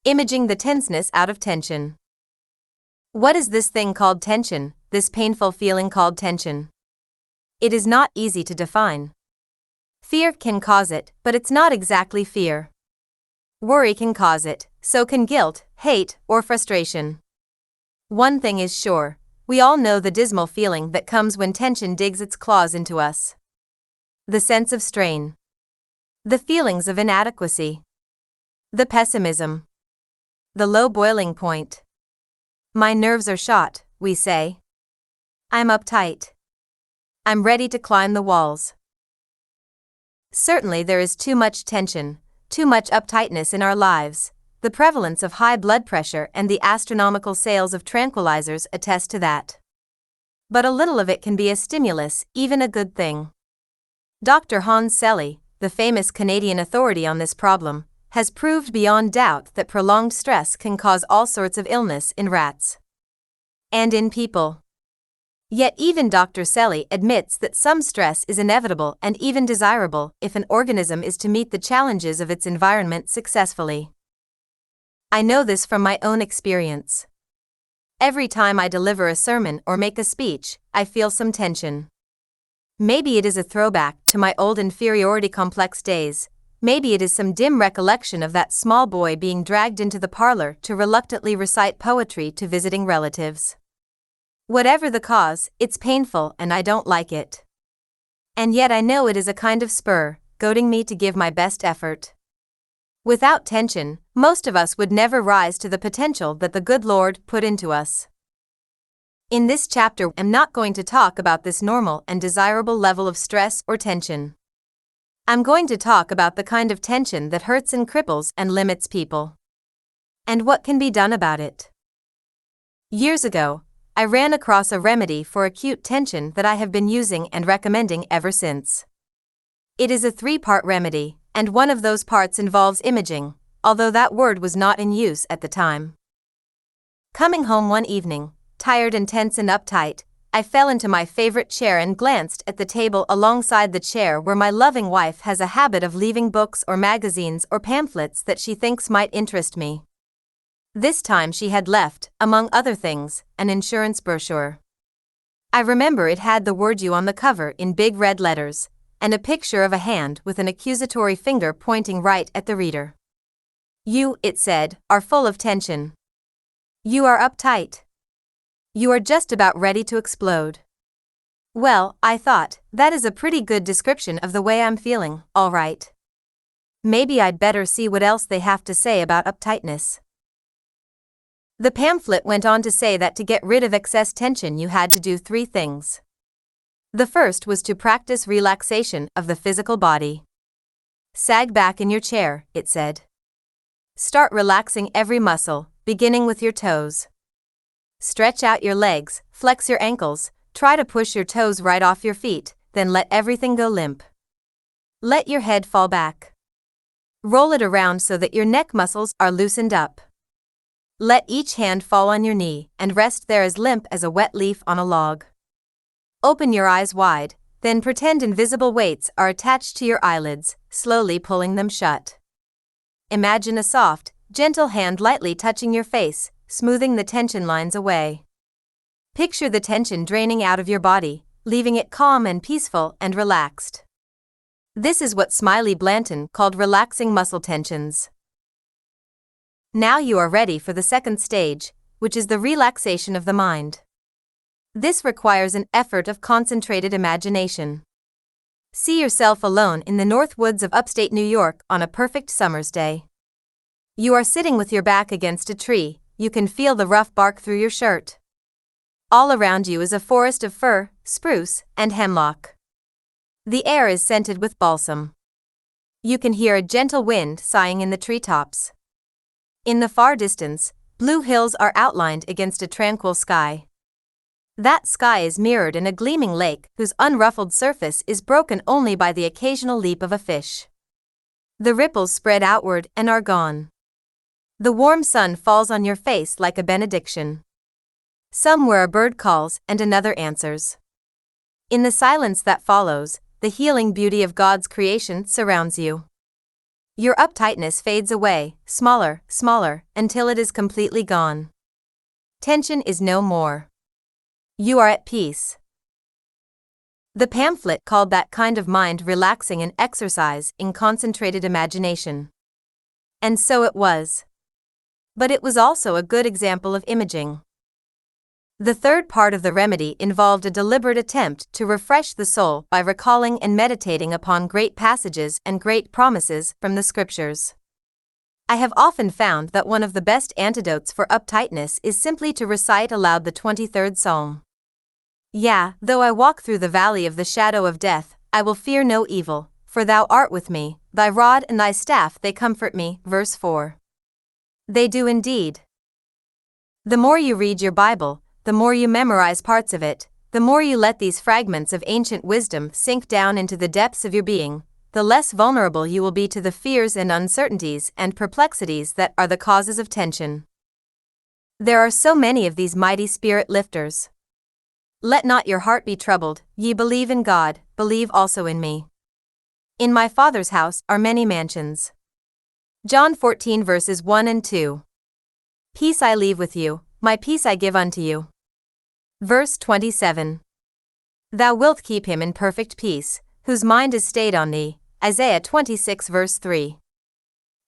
Imaging the tenseness out of tension. What is this thing called tension, this painful feeling called tension? It is not easy to define. Fear can cause it, but it's not exactly fear. Worry can cause it, so can guilt, hate, or frustration. One thing is sure, we all know the dismal feeling that comes when tension digs its claws into us. The sense of strain. The feelings of inadequacy. The pessimism. The low boiling point. My nerves are shot, we say. I'm uptight. I'm ready to climb the walls. Certainly there is too much tension, too much uptightness in our lives. The prevalence of high blood pressure and the astronomical sales of tranquilizers attest to that. But a little of it can be a stimulus, even a good thing. Dr. Hans Selye, the famous Canadian authority on this problem, has proved beyond doubt that prolonged stress can cause all sorts of illness in rats and in people. Yet even Dr. Selye admits that some stress is inevitable and even desirable if an organism is to meet the challenges of its environment successfully. I know this from my own experience. Every time I deliver a sermon or make a speech, I feel some tension. Maybe it is a throwback to my old inferiority complex days. Maybe it is some dim recollection of that small boy being dragged into the parlor to reluctantly recite poetry to visiting relatives. Whatever the cause, it's painful and I don't like it. And yet I know it is a kind of spur, goading me to give my best effort. Without tension, most of us would never rise to the potential that the good Lord put into us. In this chapter, I'm not going to talk about this normal and desirable level of stress or tension. I'm going to talk about the kind of tension that hurts and cripples and limits people. And what can be done about it. Years ago, I ran across a remedy for acute tension that I have been using and recommending ever since. It is a 3-part remedy, and one of those parts involves imaging, although that word was not in use at the time. Coming home one evening, tired and tense and uptight, I fell into my favorite chair and glanced at the table alongside the chair where my loving wife has a habit of leaving books or magazines or pamphlets that she thinks might interest me. This time she had left, among other things, an insurance brochure. I remember it had the word "you" on the cover in big red letters, and a picture of a hand with an accusatory finger pointing right at the reader. You, it said, are full of tension. You are uptight. You are just about ready to explode. Well, I thought, that is a pretty good description of the way I'm feeling, all right. Maybe I'd better see what else they have to say about uptightness. The pamphlet went on to say that to get rid of excess tension you had to do 3 things. The first was to practice relaxation of the physical body. Sag back in your chair, it said. Start relaxing every muscle, beginning with your toes. Stretch out your legs, flex your ankles, try to push your toes right off your feet, then let everything go limp. Let your head fall back. Roll it around so that your neck muscles are loosened up. Let each hand fall on your knee and rest there as limp as a wet leaf on a log. Open your eyes wide, then pretend invisible weights are attached to your eyelids, slowly pulling them shut. Imagine a soft, gentle hand lightly touching your face, smoothing the tension lines away. Picture the tension draining out of your body, leaving it calm and peaceful and relaxed. This is what Smiley Blanton called relaxing muscle tensions. Now you are ready for the second stage, which is the relaxation of the mind. This requires an effort of concentrated imagination. See yourself alone in the north woods of upstate New York on a perfect summer's day. You are sitting with your back against a tree. You can feel the rough bark through your shirt. All around you is a forest of fir, spruce, and hemlock. The air is scented with balsam. You can hear a gentle wind sighing in the treetops. In the far distance, blue hills are outlined against a tranquil sky. That sky is mirrored in a gleaming lake whose unruffled surface is broken only by the occasional leap of a fish. The ripples spread outward and are gone. The warm sun falls on your face like a benediction. Somewhere a bird calls and another answers. In the silence that follows, the healing beauty of God's creation surrounds you. Your uptightness fades away, smaller, smaller, until it is completely gone. Tension is no more. You are at peace. The pamphlet called that kind of mind relaxing an exercise in concentrated imagination. And so it was. But it was also a good example of imaging. The third part of the remedy involved a deliberate attempt to refresh the soul by recalling and meditating upon great passages and great promises from the Scriptures. I have often found that one of the best antidotes for uptightness is simply to recite aloud the 23rd Psalm. Yea, though I walk through the valley of the shadow of death, I will fear no evil, for thou art with me, thy rod and thy staff they comfort me. Verse 4. They do indeed. The more you read your Bible, the more you memorize parts of it, the more you let these fragments of ancient wisdom sink down into the depths of your being, the less vulnerable you will be to the fears and uncertainties and perplexities that are the causes of tension. There are so many of these mighty spirit lifters. Let not your heart be troubled, ye believe in God, believe also in me. In my Father's house are many mansions. John 14 verses 1 and 2. Peace I leave with you, my peace I give unto you. Verse 27. Thou wilt keep him in perfect peace, whose mind is stayed on thee. Isaiah 26 verse 3.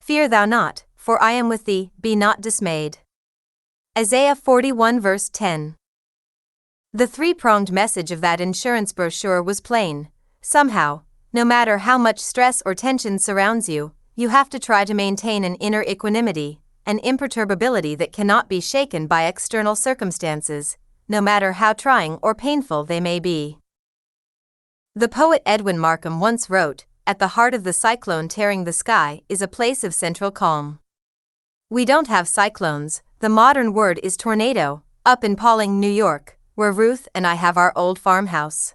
Fear thou not, for I am with thee, be not dismayed. Isaiah 41 verse 10. The three-pronged message of that insurance brochure was plain. Somehow, no matter how much stress or tension surrounds you, you have to try to maintain an inner equanimity, an imperturbability that cannot be shaken by external circumstances, no matter how trying or painful they may be. The poet Edwin Markham once wrote, "At the heart of the cyclone tearing the sky is a place of central calm." We don't have cyclones, the modern word is tornado, up in Pawling, New York, where Ruth and I have our old farmhouse.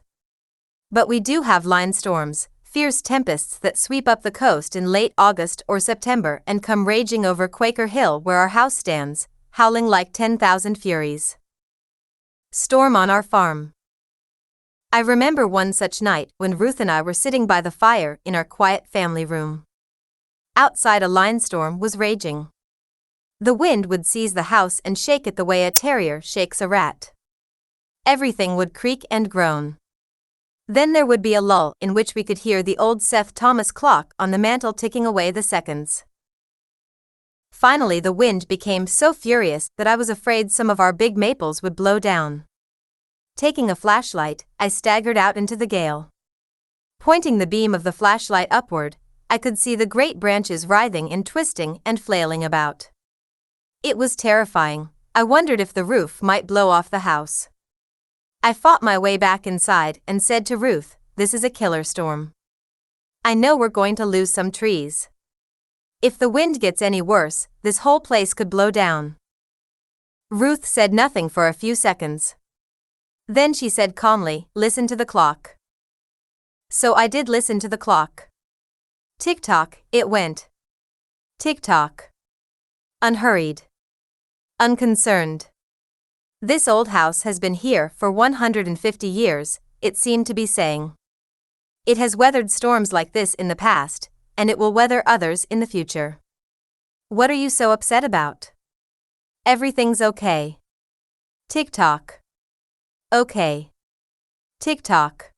But we do have line storms, fierce tempests that sweep up the coast in late August or September and come raging over Quaker Hill where our house stands, howling like 10,000 furies. Storm on our farm. I remember one such night when Ruth and I were sitting by the fire in our quiet family room. Outside a line storm was raging. The wind would seize the house and shake it the way a terrier shakes a rat. Everything would creak and groan. Then there would be a lull in which we could hear the old Seth Thomas clock on the mantel ticking away the seconds. Finally the wind became so furious that I was afraid some of our big maples would blow down. Taking a flashlight, I staggered out into the gale. Pointing the beam of the flashlight upward, I could see the great branches writhing and twisting and flailing about. It was terrifying. I wondered if the roof might blow off the house. I fought my way back inside and said to Ruth, "This is a killer storm. I know we're going to lose some trees. If the wind gets any worse, this whole place could blow down." Ruth said nothing for a few seconds. Then she said calmly, "Listen to the clock." So I did listen to the clock. Tick-tock, it went. Tick-tock. Unhurried. Unconcerned. This old house has been here for 150 years, it seemed to be saying. It has weathered storms like this in the past, and it will weather others in the future. What are you so upset about? Everything's okay. Tick-tock. Okay. Tick-tock.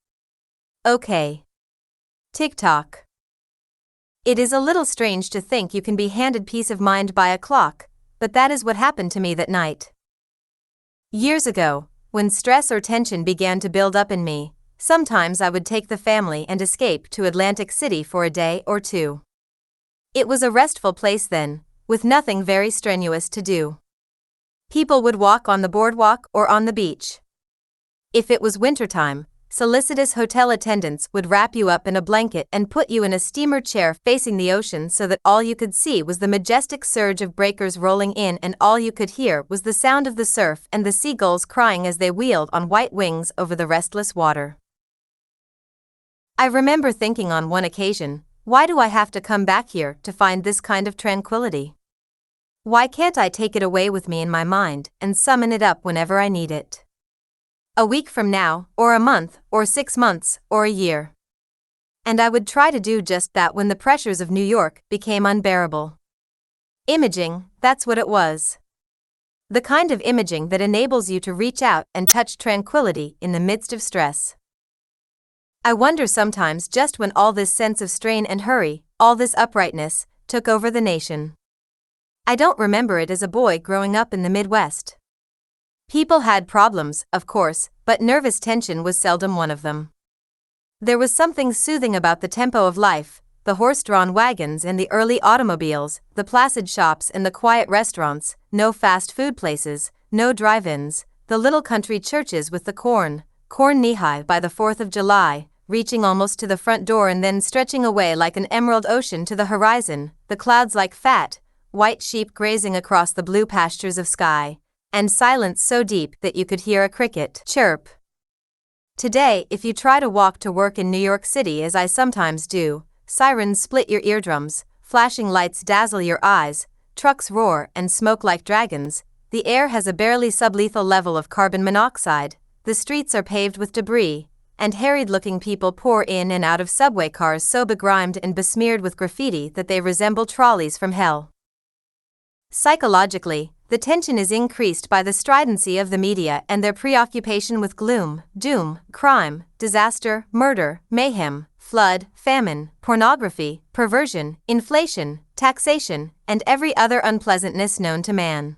Okay. Tick-tock. It is a little strange to think you can be handed peace of mind by a clock, but that is what happened to me that night. Years ago, when stress or tension began to build up in me, sometimes I would take the family and escape to Atlantic City for a day or two. It was a restful place then, with nothing very strenuous to do. People would walk on the boardwalk or on the beach. If it was wintertime, solicitous hotel attendants would wrap you up in a blanket and put you in a steamer chair facing the ocean so that all you could see was the majestic surge of breakers rolling in and all you could hear was the sound of the surf and the seagulls crying as they wheeled on white wings over the restless water. I remember thinking on one occasion, why do I have to come back here to find this kind of tranquility? Why can't I take it away with me in my mind and summon it up whenever I need it? A week from now, or a month, or 6 months, or a year. And I would try to do just that when the pressures of New York became unbearable. Imaging, that's what it was. The kind of imaging that enables you to reach out and touch tranquility in the midst of stress. I wonder sometimes just when all this sense of strain and hurry, all this uprightness, took over the nation. I don't remember it as a boy growing up in the Midwest. People had problems, of course, but nervous tension was seldom one of them. There was something soothing about the tempo of life, the horse-drawn wagons and the early automobiles, the placid shops and the quiet restaurants, no fast food places, no drive-ins, the little country churches with the corn knee-high by the 4th of July, reaching almost to the front door and then stretching away like an emerald ocean to the horizon, the clouds like fat, white sheep grazing across the blue pastures of sky, and silence so deep that you could hear a cricket chirp. Today, if you try to walk to work in New York City as I sometimes do, sirens split your eardrums, flashing lights dazzle your eyes, trucks roar and smoke like dragons, the air has a barely sublethal level of carbon monoxide, the streets are paved with debris, and harried-looking people pour in and out of subway cars so begrimed and besmeared with graffiti that they resemble trolleys from hell. Psychologically, the tension is increased by the stridency of the media and their preoccupation with gloom, doom, crime, disaster, murder, mayhem, flood, famine, pornography, perversion, inflation, taxation, and every other unpleasantness known to man.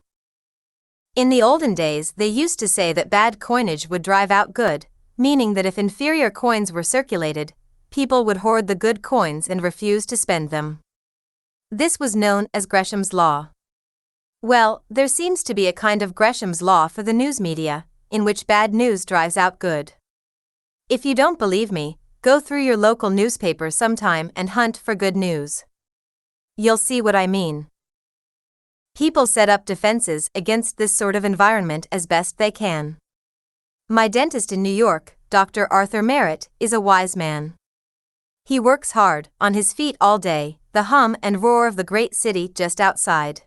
In the olden days, they used to say that bad coinage would drive out good, meaning that if inferior coins were circulated, people would hoard the good coins and refuse to spend them. This was known as Gresham's Law. Well, there seems to be a kind of Gresham's Law for the news media, in which bad news drives out good. If you don't believe me, go through your local newspaper sometime and hunt for good news. You'll see what I mean. People set up defenses against this sort of environment as best they can. My dentist in New York, Dr. Arthur Merritt, is a wise man. He works hard, on his feet all day, the hum and roar of the great city just outside.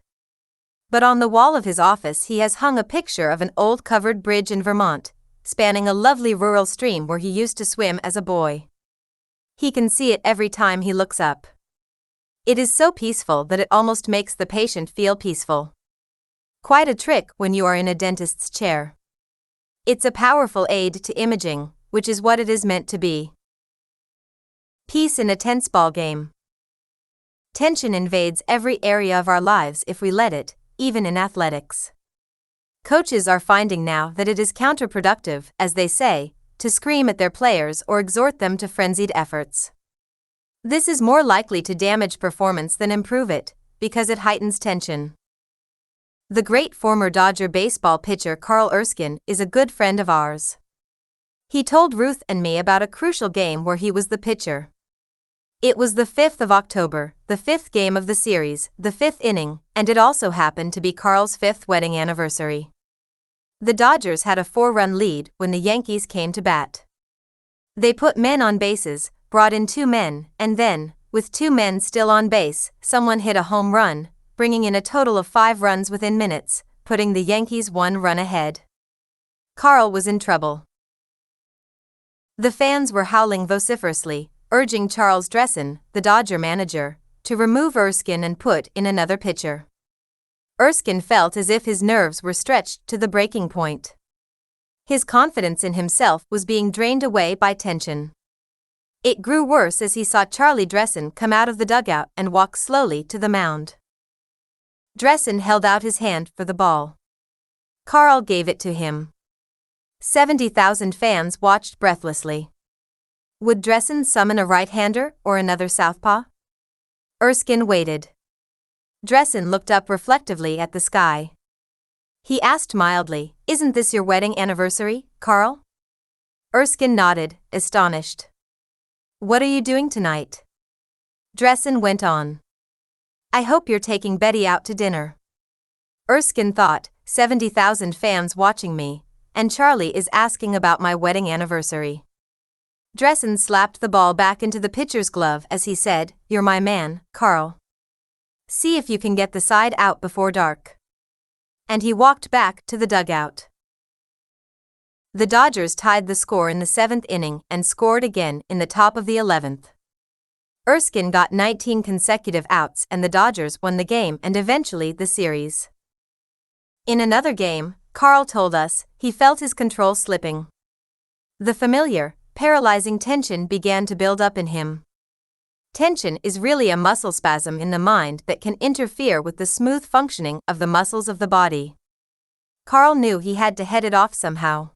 But on the wall of his office he has hung a picture of an old covered bridge in Vermont, spanning a lovely rural stream where he used to swim as a boy. He can see it every time he looks up. It is so peaceful that it almost makes the patient feel peaceful. Quite a trick when you are in a dentist's chair. It's a powerful aid to imaging, which is what it is meant to be. Peace in a tense ball game. Tension invades every area of our lives if we let it, even in athletics. Coaches are finding now that it is counterproductive, as they say, to scream at their players or exhort them to frenzied efforts. This is more likely to damage performance than improve it, because it heightens tension. The great former Dodger baseball pitcher Carl Erskine is a good friend of ours. He told Ruth and me about a crucial game where he was the pitcher. It was the 5th of October, the 5th game of the series, the 5th inning, and it also happened to be Carl's 5th wedding anniversary. The Dodgers had a 4-run lead when the Yankees came to bat. They put men on bases, brought in 2 men, and then, with 2 men still on base, someone hit a home run, bringing in a total of 5 runs within minutes, putting the Yankees 1 run ahead. Carl was in trouble. The fans were howling vociferously, urging Charles Dressen, the Dodger manager, to remove Erskine and put in another pitcher. Erskine felt as if his nerves were stretched to the breaking point. His confidence in himself was being drained away by tension. It grew worse as he saw Charlie Dressen come out of the dugout and walk slowly to the mound. Dressen held out his hand for the ball. Carl gave it to him. 70,000 fans watched breathlessly. Would Dressen summon a right-hander or another southpaw? Erskine waited. Dressen looked up reflectively at the sky. He asked mildly, "Isn't this your wedding anniversary, Carl?" Erskine nodded, astonished. "What are you doing tonight?" Dressen went on. "I hope you're taking Betty out to dinner." Erskine thought, 70,000 fans watching me, and Charlie is asking about my wedding anniversary. Dressen slapped the ball back into the pitcher's glove as he said, "You're my man, Carl. See if you can get the side out before dark." And he walked back to the dugout. The Dodgers tied the score in the 7th inning and scored again in the top of the 11th. Erskine got 19 consecutive outs and the Dodgers won the game and eventually the series. In another game, Carl told us he felt his control slipping. The familiar, paralyzing tension began to build up in him. Tension is really a muscle spasm in the mind that can interfere with the smooth functioning of the muscles of the body. Carl knew he had to head it off somehow.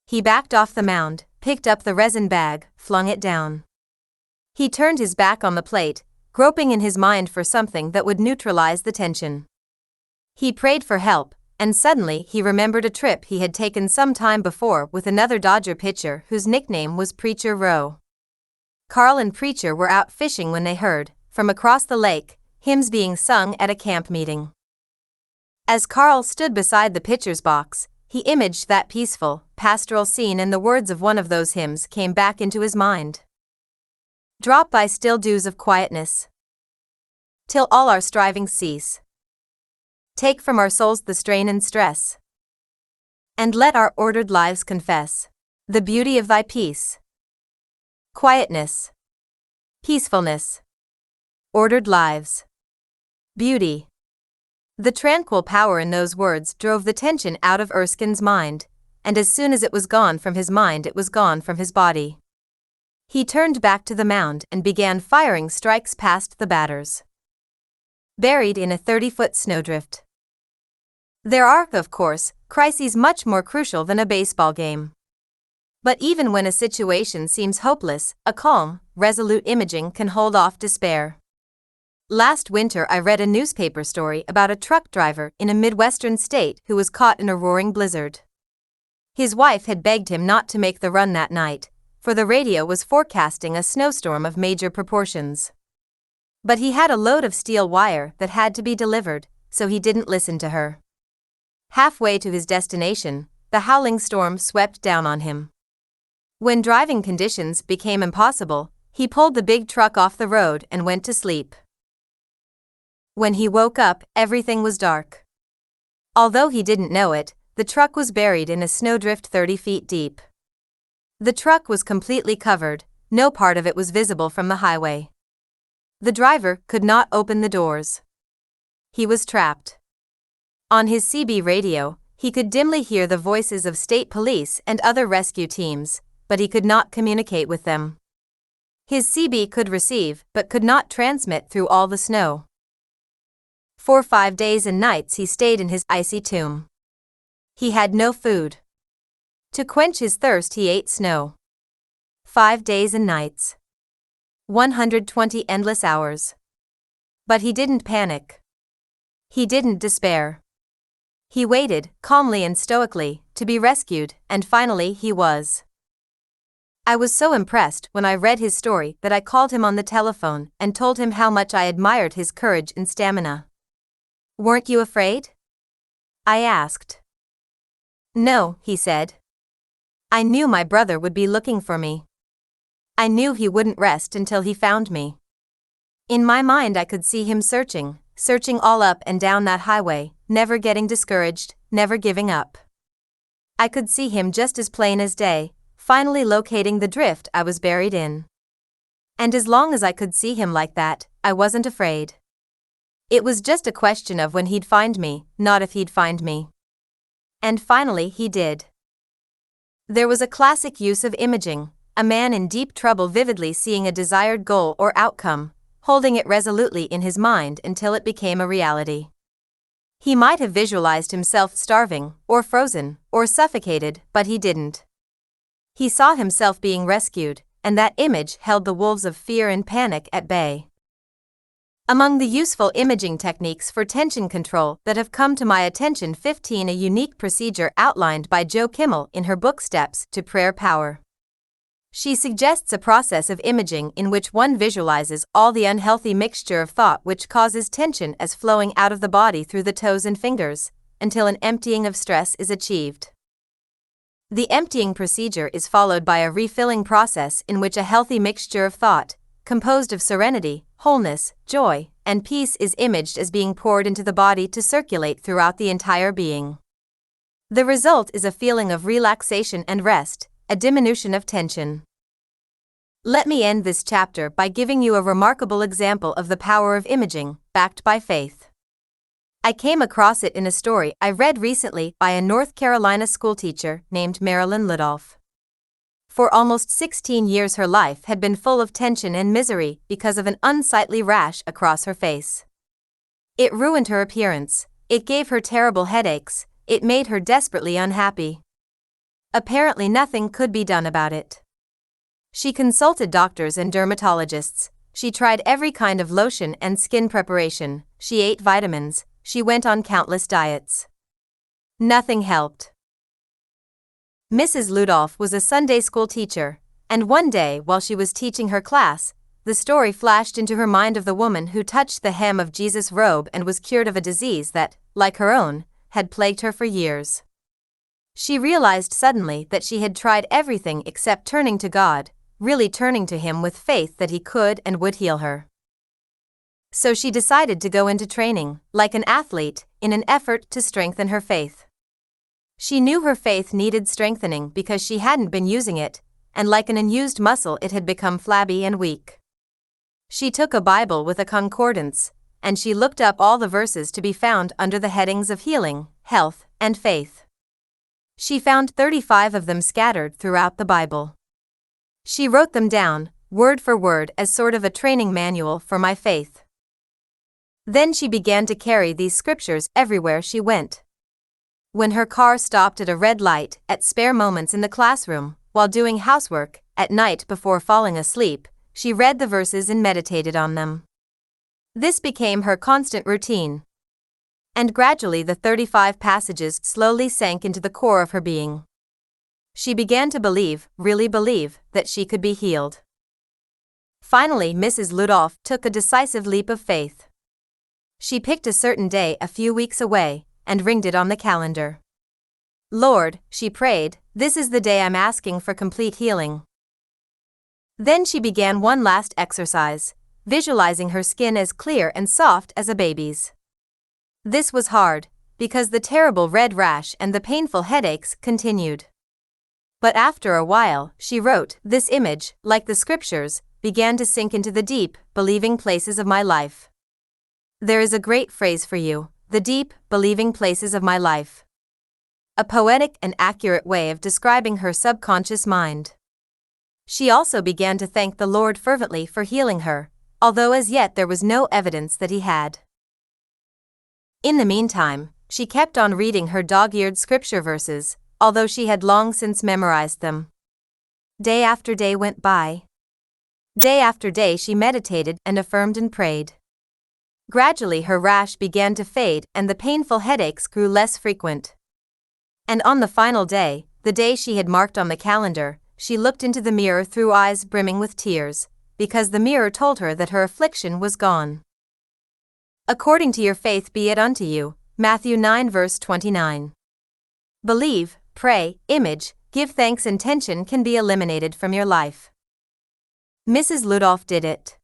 He backed off the mound, picked up the resin bag, flung it down. He turned his back on the plate, groping in his mind for something that would neutralize the tension. He prayed for help, and suddenly he remembered a trip he had taken some time before with another Dodger pitcher whose nickname was Preacher Rowe. Carl and Preacher were out fishing when they heard, from across the lake, hymns being sung at a camp meeting. As Carl stood beside the pitcher's box, he imaged that peaceful, pastoral scene and the words of one of those hymns came back into his mind. Drop by still dews of quietness, till all our strivings cease. Take from our souls the strain and stress, and let our ordered lives confess the beauty of thy peace. Quietness, peacefulness, ordered lives, beauty. The tranquil power in those words drove the tension out of Erskine's mind, and as soon as it was gone from his mind it was gone from his body. He turned back to the mound and began firing strikes past the batters. Buried in a 30-foot snowdrift. There are, of course, crises much more crucial than a baseball game. But even when a situation seems hopeless, a calm, resolute imaging can hold off despair. Last winter I read a newspaper story about a truck driver in a Midwestern state who was caught in a roaring blizzard. His wife had begged him not to make the run that night, for the radio was forecasting a snowstorm of major proportions. But he had a load of steel wire that had to be delivered, so he didn't listen to her. Halfway to his destination, the howling storm swept down on him. When driving conditions became impossible, he pulled the big truck off the road and went to sleep. When he woke up, everything was dark. Although he didn't know it, the truck was buried in a snowdrift 30 feet deep. The truck was completely covered, no part of it was visible from the highway. The driver could not open the doors. He was trapped. On his CB radio, he could dimly hear the voices of state police and other rescue teams, but he could not communicate with them. His CB could receive, but could not transmit through all the snow. For 5 days and nights he stayed in his icy tomb. He had no food. To quench his thirst he ate snow. 5 days and nights. 120 endless hours. But he didn't panic. He didn't despair. He waited, calmly and stoically, to be rescued, and finally he was. I was so impressed when I read his story that I called him on the telephone and told him how much I admired his courage and stamina. "Weren't you afraid?" I asked. "No," he said. "I knew my brother would be looking for me. I knew he wouldn't rest until he found me. In my mind I could see him searching all up and down that highway, never getting discouraged, never giving up. I could see him just as plain as day, finally locating the drift I was buried in. And as long as I could see him like that, I wasn't afraid. It was just a question of when he'd find me, not if he'd find me. And finally he did." There was a classic use of imaging, a man in deep trouble vividly seeing a desired goal or outcome, holding it resolutely in his mind until it became a reality. He might have visualized himself starving, or frozen, or suffocated, but he didn't. He saw himself being rescued, and that image held the wolves of fear and panic at bay. Among the useful imaging techniques for tension control that have come to my attention, 15 a unique procedure outlined by Jo Kimmel in her book Steps to Prayer Power. She suggests a process of imaging in which one visualizes all the unhealthy mixture of thought which causes tension as flowing out of the body through the toes and fingers, until an emptying of stress is achieved. The emptying procedure is followed by a refilling process in which a healthy mixture of thought, composed of serenity, wholeness, joy, and peace is imaged as being poured into the body to circulate throughout the entire being. The result is a feeling of relaxation and rest, a diminution of tension. Let me end this chapter by giving you a remarkable example of the power of imaging, backed by faith. I came across it in a story I read recently by a North Carolina schoolteacher named Marilyn Ludolph. For almost 16 years her life had been full of tension and misery because of an unsightly rash across her face. It ruined her appearance, it gave her terrible headaches, it made her desperately unhappy. Apparently nothing could be done about it. She consulted doctors and dermatologists, she tried every kind of lotion and skin preparation, she ate vitamins, she went on countless diets. Nothing helped. Mrs. Ludolph was a Sunday school teacher, and one day while she was teaching her class, the story flashed into her mind of the woman who touched the hem of Jesus' robe and was cured of a disease that, like her own, had plagued her for years. She realized suddenly that she had tried everything except turning to God, really turning to Him with faith that He could and would heal her. So she decided to go into training, like an athlete, in an effort to strengthen her faith. She knew her faith needed strengthening because she hadn't been using it, and like an unused muscle it had become flabby and weak. She took a Bible with a concordance, and she looked up all the verses to be found under the headings of healing, health, and faith. She found 35 of them scattered throughout the Bible. She wrote them down, word for word, as sort of a training manual for my faith. Then she began to carry these scriptures everywhere she went. When her car stopped at a red light, at spare moments in the classroom, while doing housework, at night before falling asleep, she read the verses and meditated on them. This became her constant routine. And gradually the 35 passages slowly sank into the core of her being. She began to believe, really believe, that she could be healed. Finally, Mrs. Ludolph took a decisive leap of faith. She picked a certain day a few weeks away, and ringed it on the calendar. Lord, she prayed, this is the day I'm asking for complete healing. Then she began one last exercise, visualizing her skin as clear and soft as a baby's. This was hard, because the terrible red rash and the painful headaches continued. But after a while, she wrote, this image, like the scriptures, began to sink into the deep, believing places of my life. There is a great phrase for you, the deep, believing places of my life. A poetic and accurate way of describing her subconscious mind. She also began to thank the Lord fervently for healing her, although as yet there was no evidence that He had. In the meantime, she kept on reading her dog-eared scripture verses, although she had long since memorized them. Day after day went by. Day after day she meditated and affirmed and prayed. Gradually her rash began to fade and the painful headaches grew less frequent. And on the final day, the day she had marked on the calendar, she looked into the mirror through eyes brimming with tears, because the mirror told her that her affliction was gone. According to your faith be it unto you, Matthew 9 verse 29. Believe, pray, image, give thanks and tension can be eliminated from your life. Mrs. Ludolph did it.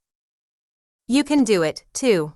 You can do it, too.